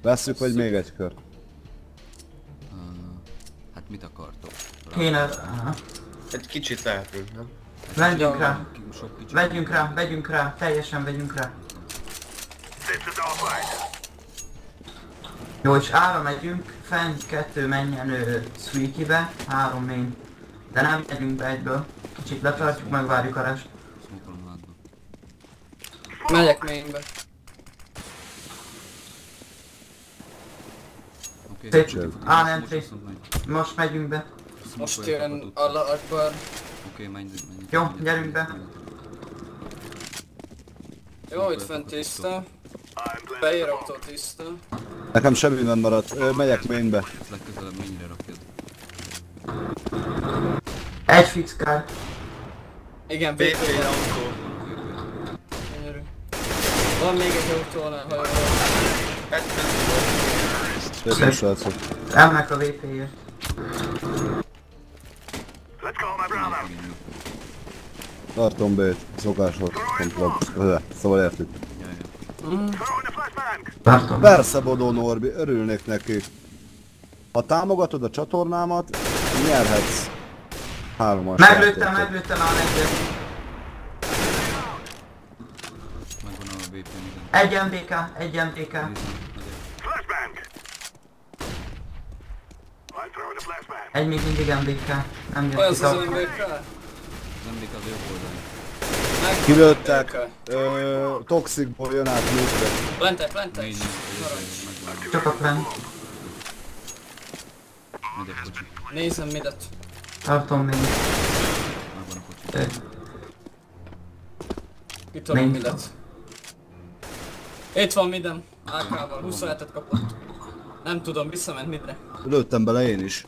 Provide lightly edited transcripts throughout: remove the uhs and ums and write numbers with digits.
Vesszük, vagy még egy kör? Hát mit akartok? Kéne... Egy kicsit lehetünk, nem? Vegyünk rá. Sok kicsit. Vegyünk rá, teljesen vegyünk rá. Jó, és ára megyünk, fent 2 menjen Sweeky-be, 3 main. De nem megyünk be egyből. Kicsit letartjuk, megvárjuk a rest. Smokolom hátba. Megyek mainbe. Oké. Szép. Nem, szép. Most megyünk be. Most jön Allah Akbar. Oké, menj. Jó, gyerünk be. Jó, itt fent tiszta. Beíraktól tiszta. Nekem semmi nem maradt, megyek mainbe. Legközelebb mennyire rakjad. Egy fix kár. Igen, BP BP. autó. Gyönyörű. Van még egy autónál, ha jól. Szépen srácok. Elmek a VP-ért. Tartom B-t, szokásos komplott. Szóval értük. Tartom. Persze Bodó Norbi, örülnék neki. Ha támogatod a csatornámat, nyerhetsz 3-as Meglőttem a negyet. Megvan a VP minden. Egy MDK. Egy még mindig MDK. Nem jött Olyan ki az a... MBK? Az MBK az jobb oldalon. Kilőttek, Toxicból jön át műtre. Plantek. Négy, megvan. Csak a plan. Megyek kocsi. Nézem midet. Tartom még. Megvan a kocsi. Kitolom midet. Itt van midem. AK-val. 27-et kapott. Nem tudom, visszament midre. Lőttem bele én is.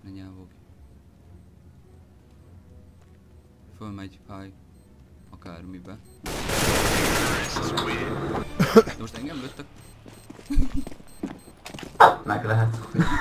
Menj el, Vogi. Fölmegy, fáj. Akármibe. De most engem lőttek? Meg lehet.